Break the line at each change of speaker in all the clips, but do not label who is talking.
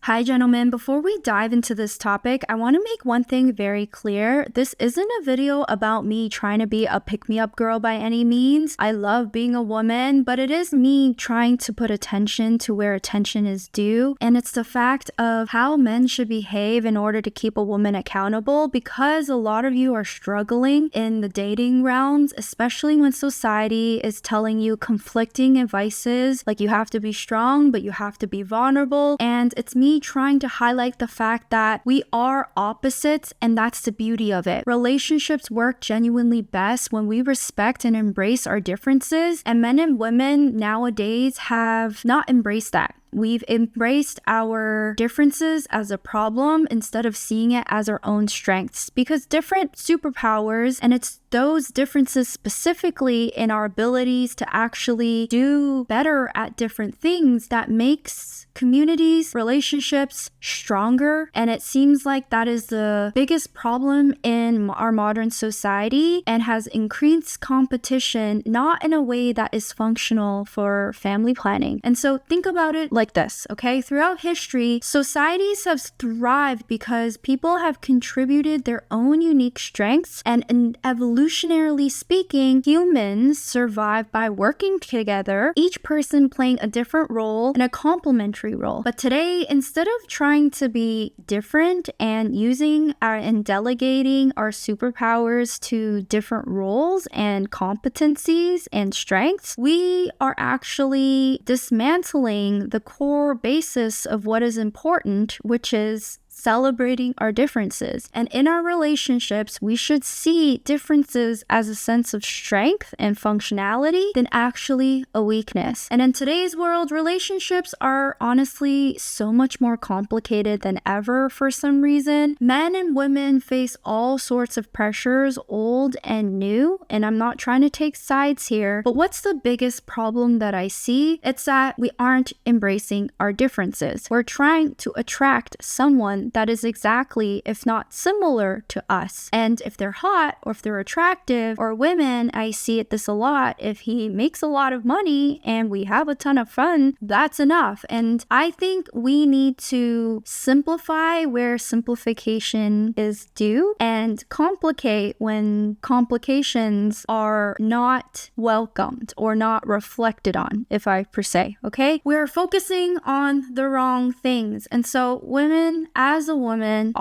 Hi, gentlemen. Before we dive into this topic, I want to make one thing very clear. This isn't a video about me trying to be a pick-me-up girl by any means. I love being a woman, but it is me trying to put attention to where attention is due. And it's the fact of how men should behave in order to keep a woman accountable, because a lot of you are struggling in the dating rounds, especially when society is telling you conflicting advices, like you have to be strong, but you have to be vulnerable. And it's me trying to highlight the fact that we are opposites, and that's the beauty of it. Relationships work genuinely best when we respect and embrace our differences, and men and women nowadays have not embraced that. We've embraced our differences as a problem instead of seeing it as our own strengths, because different superpowers, and it's those differences specifically in our abilities to actually do better at different things, that makes communities, relationships stronger. And it seems like that is the biggest problem in our modern society, and has increased competition, not in a way that is functional for family planning. And so think about it like this, okay? Throughout history, societies have thrived because people have contributed their own unique strengths, and evolutionarily speaking, humans survive by working together, each person playing a different role and a complementary role. But today, instead of trying to be different and delegating our superpowers to different roles and competencies and strengths, we are actually dismantling the core basis of what is important, which is celebrating our differences. And in our relationships, we should see differences as a sense of strength and functionality than actually a weakness. And in today's world, relationships are honestly so much more complicated than ever for some reason. Men and women face all sorts of pressures, old and new, and I'm not trying to take sides here, but what's the biggest problem that I see? It's that we aren't embracing our differences. We're trying to attract someone that is exactly, if not similar to us. And if they're hot, or if they're attractive, or women, I see this a lot, if he makes a lot of money and we have a ton of fun, that's enough. And I think we need to simplify where simplification is due, and complicate when complications are not welcomed or not reflected on, if I per se, okay? We're focusing on the wrong things. And so women, as a woman,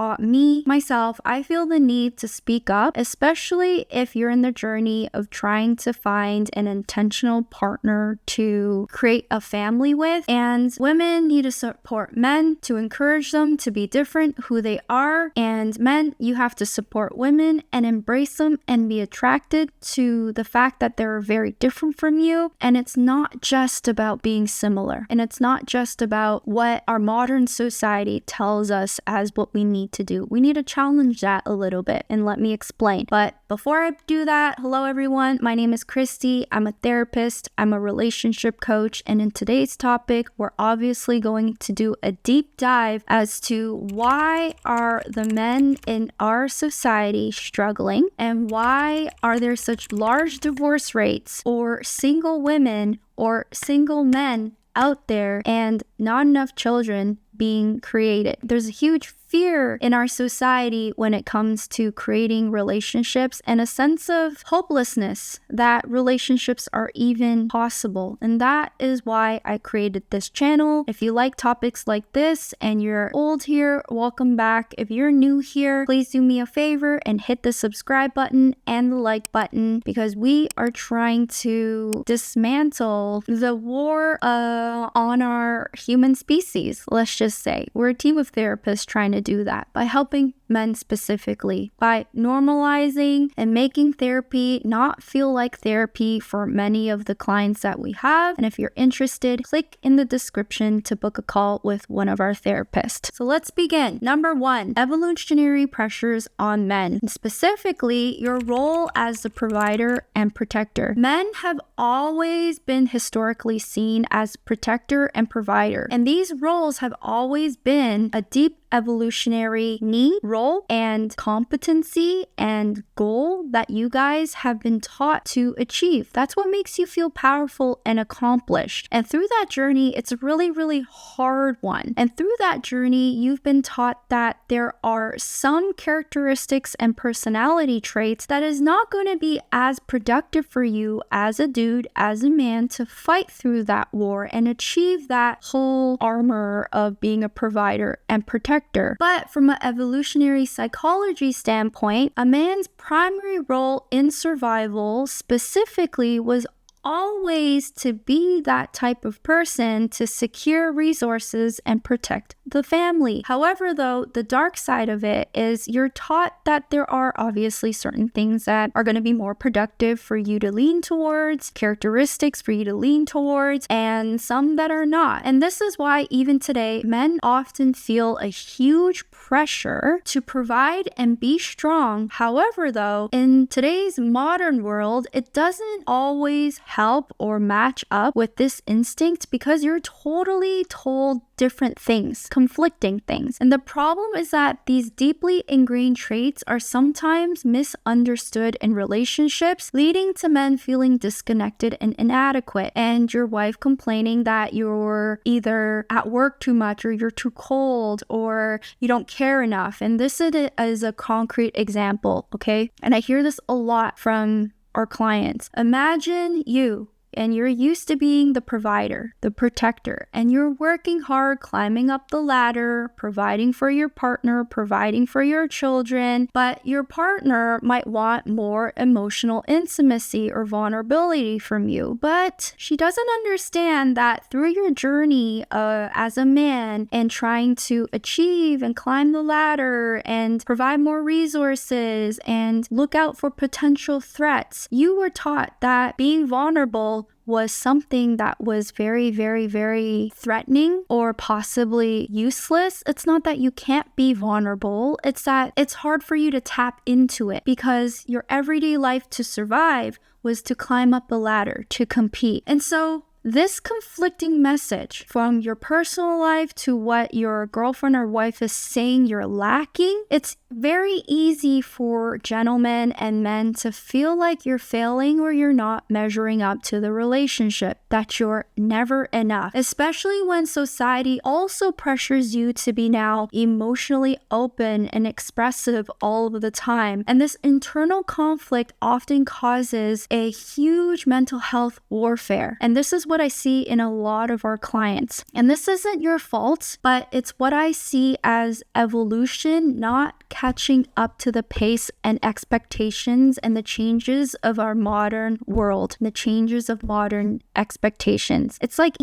myself, I feel the need to speak up, especially if you're in the journey of trying to find an intentional partner to create a family with. And women need to support men, to encourage them to be different who they are. And men, you have to support women and embrace them and be attracted to the fact that they're very different from you. And it's not just about being similar. And it's not just about what our modern society tells us as what we need to do. We need to challenge that a little bit, and let me explain. But before I do that, hello everyone, my name is Christy. I'm a therapist, I'm a relationship coach, and in today's topic, we're obviously going to do a deep dive as to why are the men in our society struggling, and why are there such large divorce rates, or single women or single men out there, and not enough children being created. There's a huge fear in our society when it comes to creating relationships, and a sense of hopelessness that relationships are even possible. And that is why I created this channel. If you like topics like this and you're old here, welcome back. If you're new here, please do me a favor and hit the subscribe button and the like button, because we are trying to dismantle the war on our human species. Let's just say we're a team of therapists trying to do that by helping men specifically, by normalizing and making therapy not feel like therapy for many of the clients that we have. And if you're interested, click in the description to book a call with one of our therapists. So let's begin. Number 1, evolutionary pressures on men, and specifically your role as the provider and protector. Men have always been historically seen as protector and provider, and these roles have always been a deep evolutionary need, role and competency and goal that you guys have been taught to achieve. That's what makes you feel powerful and accomplished. And through that journey, it's a really, really hard one. And through that journey, you've been taught that there are some characteristics and personality traits that is not going to be as productive for you as a dude, as a man, to fight through that war and achieve that whole armor of being a provider and protector. But from an evolutionary psychology standpoint, a man's primary role in survival specifically was always to be that type of person to secure resources and protect the family. However, though, the dark side of it is you're taught that there are obviously certain things that are going to be more productive for you to lean towards, characteristics for you to lean towards, and some that are not. And this is why even today, men often feel a huge pressure to provide and be strong. However, though, in today's modern world, it doesn't always help or match up with this instinct because you're totally told different things, conflicting things. And the problem is that these deeply ingrained traits are sometimes misunderstood in relationships, leading to men feeling disconnected and inadequate, and your wife complaining that you're either at work too much or you're too cold or you don't care enough. And this is a concrete example, okay? And I hear this a lot from our clients. Imagine you and you're used to being the provider, the protector, and you're working hard, climbing up the ladder, providing for your partner, providing for your children, but your partner might want more emotional intimacy or vulnerability from you. But she doesn't understand that through your journey as a man and trying to achieve and climb the ladder and provide more resources and look out for potential threats, you were taught that being vulnerable was something that was very, very, very threatening or possibly useless. It's not that you can't be vulnerable. It's that it's hard for you to tap into it because your everyday life to survive was to climb up the ladder, to compete. And so this conflicting message from your personal life to what your girlfriend or wife is saying you're lacking, it's very easy for gentlemen and men to feel like you're failing or you're not measuring up to the relationship, that you're never enough, especially when society also pressures you to be now emotionally open and expressive all of the time. And this internal conflict often causes a huge mental health warfare. And this is what I see in a lot of our clients. And this isn't your fault, but it's what I see as evolution not catching up to the pace and expectations and the changes of our modern world, the changes of modern expectations. It's like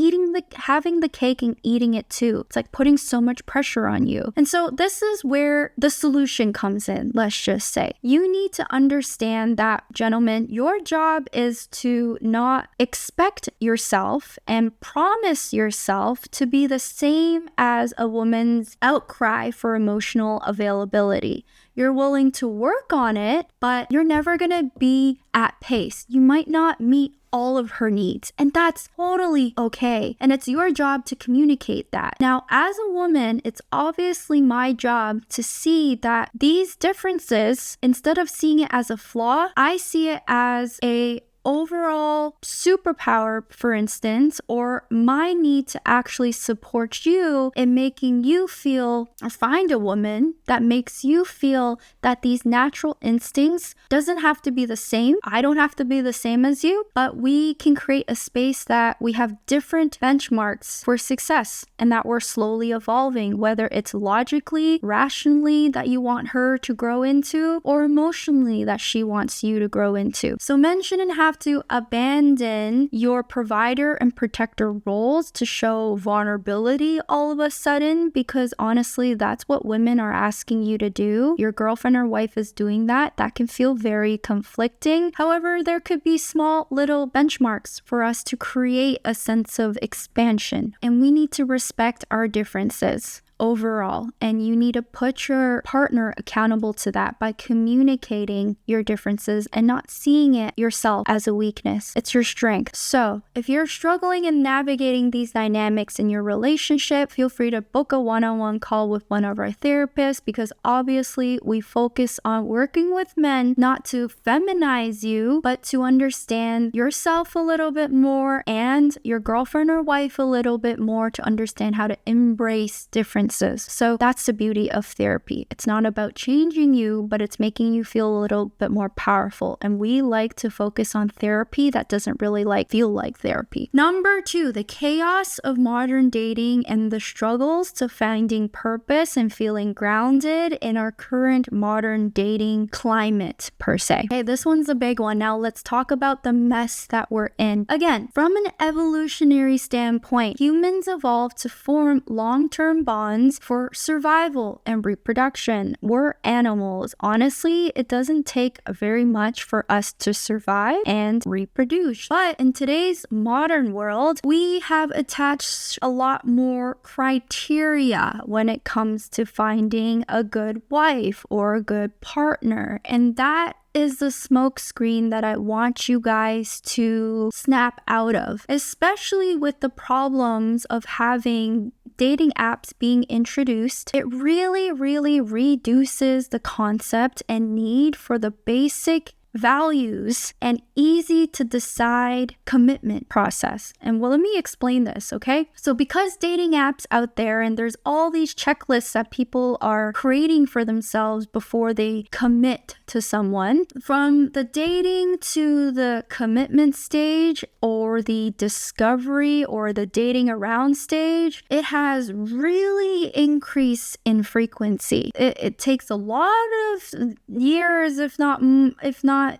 having the cake and eating it too. It's like putting so much pressure on you. And so this is where the solution comes in, let's just say. You need to understand that, gentlemen, your job is to not expect yourself and promise yourself to be the same as a woman's outcry for emotional availability. You're willing to work on it, but you're never going to be at pace. You might not meet all of her needs, and that's totally okay. And it's your job to communicate that. Now, as a woman, it's obviously my job to see that these differences, instead of seeing it as a flaw, I see it as a overall superpower, for instance, or my need to actually support you in making you feel, or find a woman that makes you feel that these natural instincts doesn't have to be the same. I don't have to be the same as you, but we can create a space that we have different benchmarks for success and that we're slowly evolving, whether it's logically, rationally that you want her to grow into, or emotionally that she wants you to grow into. So men shouldn't have to abandon your provider and protector roles to show vulnerability all of a sudden, because honestly, that's what women are asking you to do. Your girlfriend or wife is doing that. That can feel very conflicting. However, there could be small little benchmarks for us to create a sense of expansion, and we need to respect our differences. overall. And you need to put your partner accountable to that by communicating your differences and not seeing it yourself as a weakness. It's your strength. So if you're struggling in navigating these dynamics in your relationship, feel free to book a one-on-one call with one of our therapists, because obviously we focus on working with men not to feminize you, but to understand yourself a little bit more and your girlfriend or wife a little bit more, to understand how to embrace differences. So that's the beauty of therapy. It's not about changing you, but it's making you feel a little bit more powerful. And we like to focus on therapy that doesn't really feel like therapy. Number 2, the chaos of modern dating and the struggles to finding purpose and feeling grounded in our current modern dating climate per se. Okay, this one's a big one. Now let's talk about the mess that we're in. Again, from an evolutionary standpoint, humans evolved to form long-term bonds for survival and reproduction. We're animals. Honestly, it doesn't take very much for us to survive and reproduce. But in today's modern world, we have attached a lot more criteria when it comes to finding a good wife or a good partner. And that is the smoke screen that I want you guys to snap out of, especially with the problems of having dating apps being introduced. It really reduces the concept and need for the basic values and easy to decide commitment process. And well, let me explain this, okay? So because dating apps out there, and there's all these checklists that people are creating for themselves before they commit to someone, from the dating to the commitment stage or the discovery or the dating around stage, it has really increased in frequency. It takes a lot of years, if not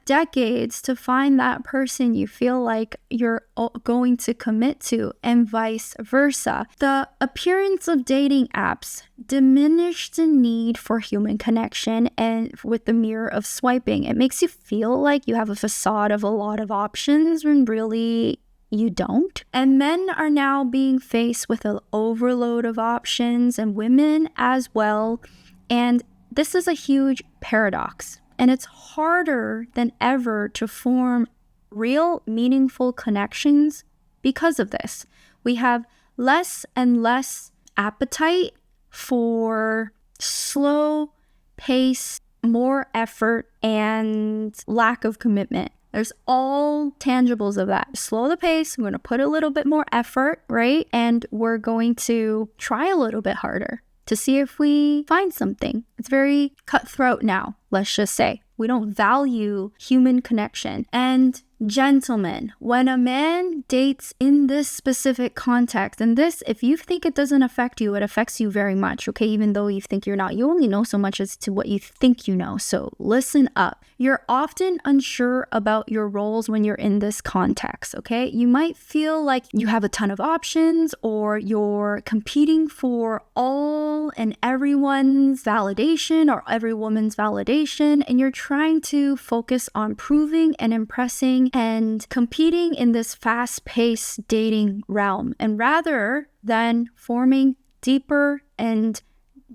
decades, to find that person you feel like you're going to commit to, and vice versa. The appearance of dating apps diminished the need for human connection, and with the mirror of swiping, it makes you feel like you have a facade of a lot of options when really you don't. And men are now being faced with an overload of options, and women as well. And this is a huge paradox. And it's harder than ever to form real, meaningful connections because of this. We have less and less appetite for slow pace, more effort, and lack of commitment. There's all tangibles of that. Slow the pace, we're going to put a little bit more effort, right? And we're going to try a little bit harder to see if we find something. It's very cutthroat now, let's just say. We don't value human connection. And gentlemen, when a man dates in this specific context, and this, if you think it doesn't affect you, it affects you very much, okay? Even though you think you're not, you only know so much as to what you think you know. So listen up. You're often unsure about your roles when you're in this context, okay? You might feel like you have a ton of options, or you're competing for all and everyone's validation or every woman's validation, and you're trying to focus on proving and impressing and competing in this fast-paced dating realm. And rather than forming deeper and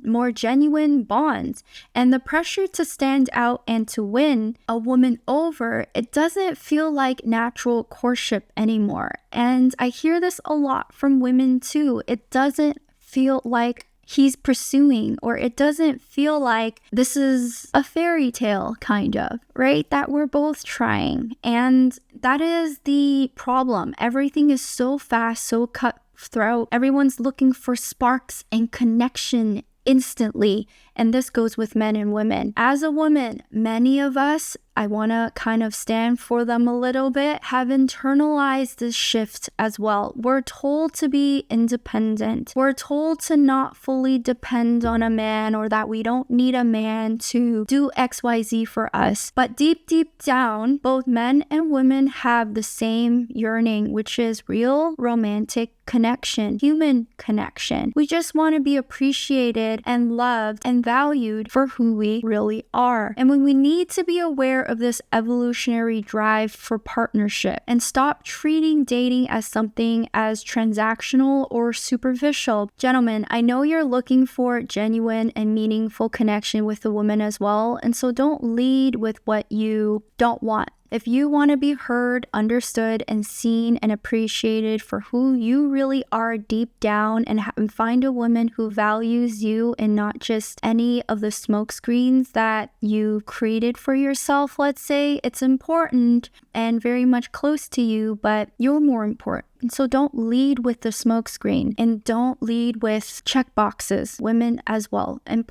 more genuine bonds and the pressure to stand out and to win a woman over, it doesn't feel like natural courtship anymore. And I hear this a lot from women too. It doesn't feel like he's pursuing, or it doesn't feel like this is a fairy tale, kind of, right? That we're both trying. And that is the problem. Everything is so fast, so cutthroat. Everyone's looking for sparks and connection instantly. And this goes with men and women. As a woman, many of us, I want to kind of stand for them a little bit, have internalized this shift as well. We're told to be independent. We're told to not fully depend on a man, or that we don't need a man to do XYZ for us. But deep down, both men and women have the same yearning, which is real romantic connection, human connection. We just want to be appreciated and loved and valued for who we really are. And when we need to be aware of this evolutionary drive for partnership and stop treating dating as something as transactional or superficial. Gentlemen, I know you're looking for genuine and meaningful connection with a woman as well, and so don't lead with what you don't want. If you want to be heard, understood, and seen and appreciated for who you really are deep down and find a woman who values you and not just any of the smokescreens that you created for yourself, let's say, it's important and very much close to you, but you're more important. And so don't lead with the smokescreen and don't lead with check boxes, women as well. And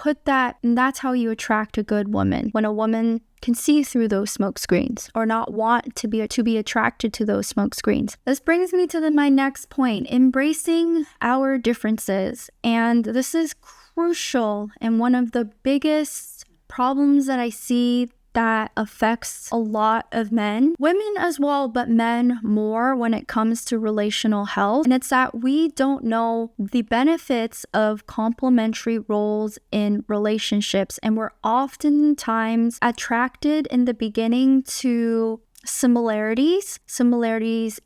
that's how you attract a good woman. When a woman can see through those smoke screens or not want to be attracted to those smoke screens. This brings me to my next point, embracing our differences. And this is crucial and one of the biggest problems that I see that affects a lot of men, women as well, but men more when it comes to relational health. And it's that we don't know the benefits of complementary roles in relationships. And we're oftentimes attracted in the beginning to similarities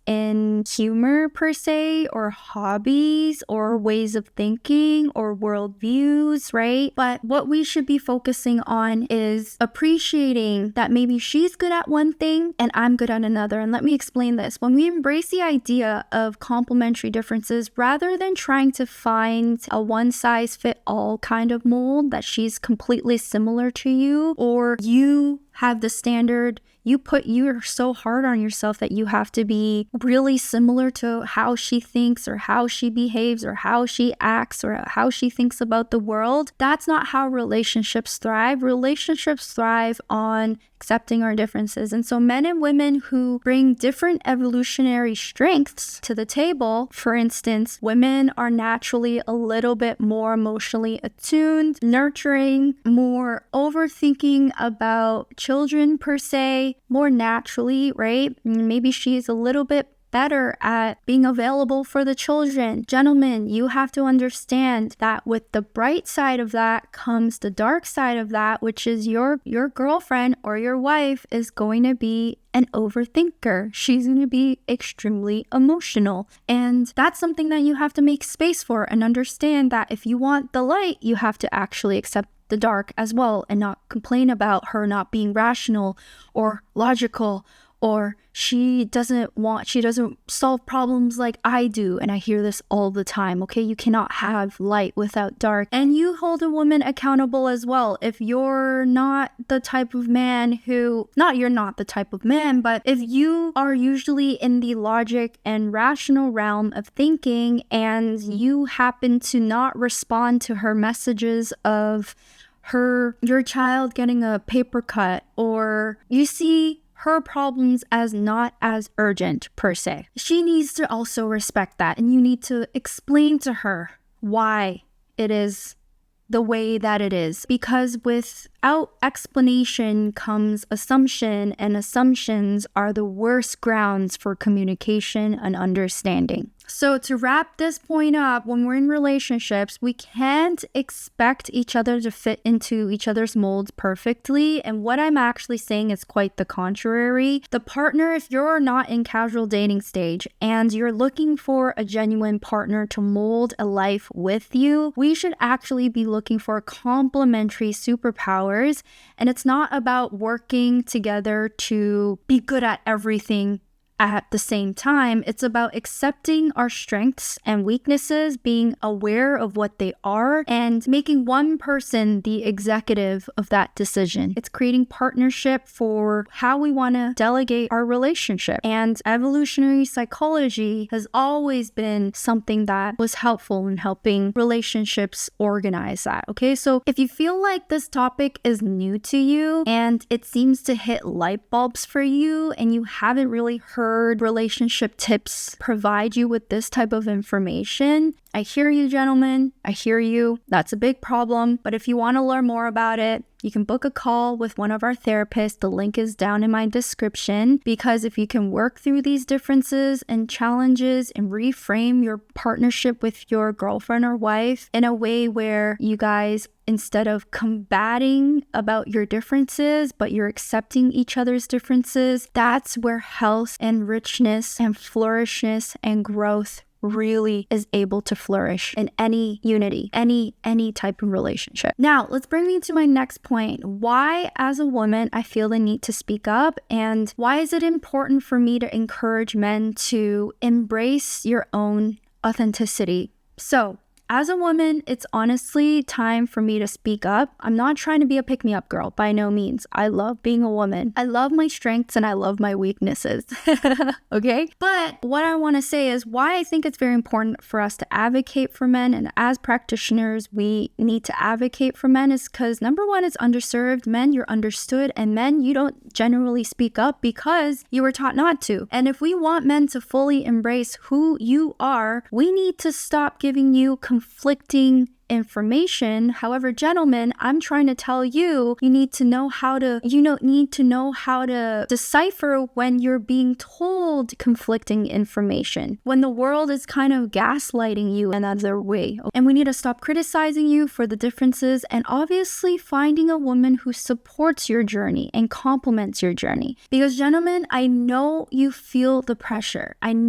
in humor per se, or hobbies, or ways of thinking, or worldviews, right? But what we should be focusing on is appreciating that maybe she's good at one thing and I'm good at another. And let me explain this. When we embrace the idea of complementary differences, rather than trying to find a one-size-fit-all kind of mold that she's completely similar to you, or you have the standard, you're so hard on yourself that you have to be really similar to how she thinks or how she behaves or how she acts or how she thinks about the world. That's not how relationships thrive. Relationships thrive on accepting our differences. And so men and women who bring different evolutionary strengths to the table, for instance, women are naturally a little bit more emotionally attuned, nurturing, more overthinking about children per se, more naturally, right? Maybe she's a little bit better at being available for the children. Gentlemen, you have to understand that with the bright side of that comes the dark side of that, which is your girlfriend or your wife is going to be an overthinker. She's going to be extremely emotional. And that's something that you have to make space for and understand that if you want the light, you have to actually accept the dark as well and not complain about her not being rational or logical, or she doesn't solve problems like I do. And I hear this all the time. Okay, you cannot have light without dark. And you hold a woman accountable as well. If you're not the type of man you're not the type of man, but if you are usually in the logic and rational realm of thinking and you happen to not respond to her messages of your child getting a paper cut, or you see her problems as not as urgent per se, she needs to also respect that, and you need to explain to her why it is the way that it is, because without explanation comes assumption, and assumptions are the worst grounds for communication and understanding. So to wrap this point up, when we're in relationships, we can't expect each other to fit into each other's molds perfectly. And what I'm actually saying is quite the contrary. The partner, if you're not in casual dating stage and you're looking for a genuine partner to mold a life with you, we should actually be looking for complementary superpowers. And it's not about working together to be good at everything at the same time. It's about accepting our strengths and weaknesses, being aware of what they are, and making one person the executive of that decision. It's creating partnership for how we want to delegate our relationship. And evolutionary psychology has always been something that was helpful in helping relationships organize that. Okay, so if you feel like this topic is new to you and it seems to hit light bulbs for you and you haven't really heard relationship tips provide you with this type of information, I hear you, gentlemen. I hear you. That's a big problem. But if you want to learn more about it, you can book a call with one of our therapists. The link is down in my description, because if you can work through these differences and challenges and reframe your partnership with your girlfriend or wife in a way where you guys, instead of combating about your differences, but you're accepting each other's differences, that's where health and richness and flourishness and growth really is able to flourish in any unity, any type of relationship. Now, let's bring me to my next point. Why, as a woman, I feel the need to speak up, and why is it important for me to encourage men to embrace your own authenticity? So, as a woman, it's honestly time for me to speak up. I'm not trying to be a pick-me-up girl, by no means. I love being a woman. I love my strengths and I love my weaknesses, okay? But what I want to say is why I think it's very important for us to advocate for men, and as practitioners, we need to advocate for men, is because number one, it's underserved. Men, you're understood, and men, you don't generally speak up because you were taught not to. And if we want men to fully embrace who you are, we need to stop giving you conflicting information. However, gentlemen, I'm trying to tell you, you need to know how to decipher when you're being told conflicting information, when the world is kind of gaslighting you another way. And we need to stop criticizing you for the differences, and obviously finding a woman who supports your journey and complements your journey. Because gentlemen, I know you feel the pressure. And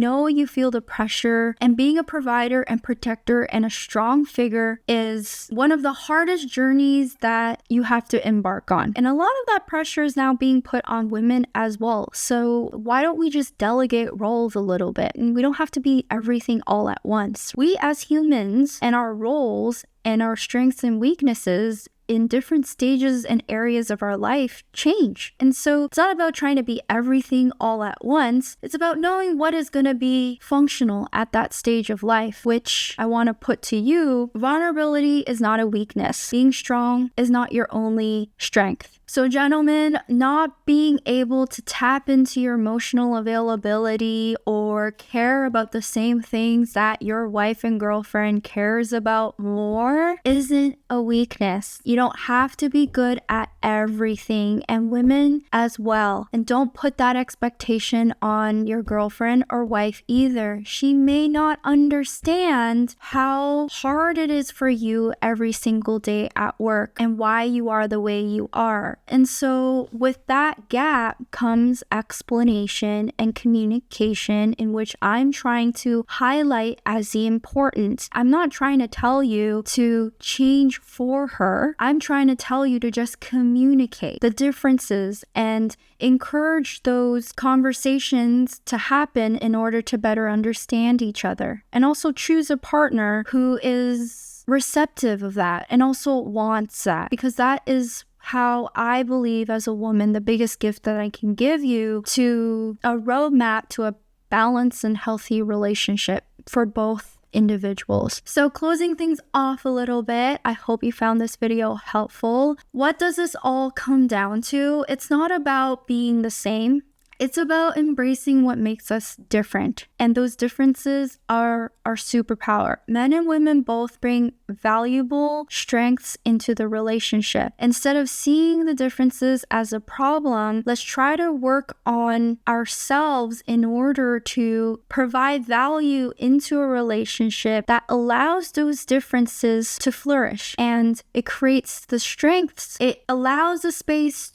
being a provider and protector and a strong figure is one of the hardest journeys that you have to embark on. And a lot of that pressure is now being put on women as well. So why don't we just delegate roles a little bit? And we don't have to be everything all at once. We as humans and our roles and our strengths and weaknesses in different stages and areas of our life change. And so it's not about trying to be everything all at once. It's about knowing what is going to be functional at that stage of life, which I want to put to you. Vulnerability is not a weakness. Being strong is not your only strength. So gentlemen, not being able to tap into your emotional availability or care about the same things that your wife and girlfriend cares about more isn't a weakness. You don't have to be good at everything, and women as well. And don't put that expectation on your girlfriend or wife either. She may not understand how hard it is for you every single day at work and why you are the way you are. And so with that gap comes explanation and communication, in which I'm trying to highlight as the importance. I'm not trying to tell you to change for her. I'm trying to tell you to just communicate the differences and encourage those conversations to happen in order to better understand each other. And also choose a partner who is receptive of that and also wants that, because that is how I believe, as a woman, the biggest gift that I can give you to a roadmap to a balanced and healthy relationship for both individuals. So closing things off a little bit, I hope you found this video helpful. What does this all come down to? It's not about being the same. It's about embracing what makes us different. And those differences are our superpower. Men and women both bring valuable strengths into the relationship. Instead of seeing the differences as a problem, let's try to work on ourselves in order to provide value into a relationship that allows those differences to flourish. And it creates the strengths. It allows the space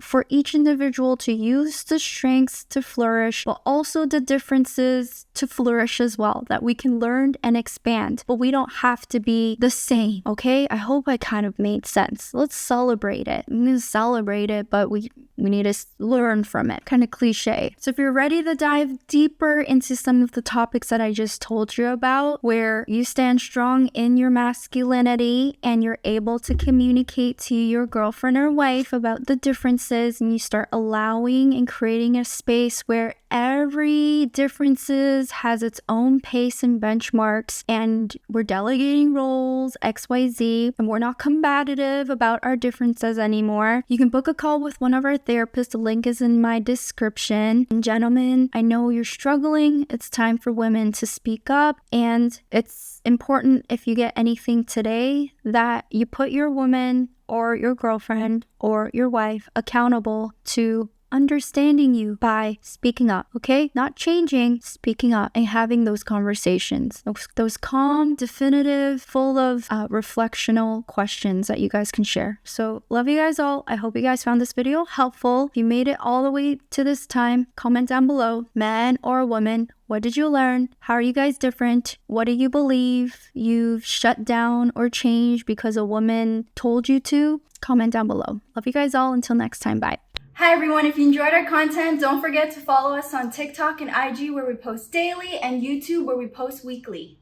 for each individual to use the strengths to flourish, but also the differences to flourish as well, that we can learn and expand, but we don't have to be the same, okay? I hope I kind of made sense. Let's celebrate it. I'm gonna celebrate it, but we need to learn from it. Kind of cliche. So if you're ready to dive deeper into some of the topics that I just told you about, where you stand strong in your masculinity and you're able to communicate to your girlfriend or wife about the differences, and you start allowing and creating creating a space where every differences has its own pace and benchmarks, and we're delegating roles, XYZ, and we're not combative about our differences anymore. You can book a call with one of our therapists. The link is in my description. And gentlemen, I know you're struggling. It's time for women to speak up, and it's important, if you get anything today, that you put your woman or your girlfriend or your wife accountable to understanding you by speaking up, okay? Not changing, speaking up and having those conversations. Those calm, definitive, full of reflectional questions that you guys can share. So love you guys all. I hope you guys found this video helpful. If you made it all the way to this time, comment down below, man or woman. What did you learn? How are you guys different? What do you believe you've shut down or changed because a woman told you to? Comment down below. Love you guys all. Until next time, bye. Hi everyone, if you enjoyed our content, don't forget to follow us on TikTok and IG where we post daily, and YouTube where we post weekly.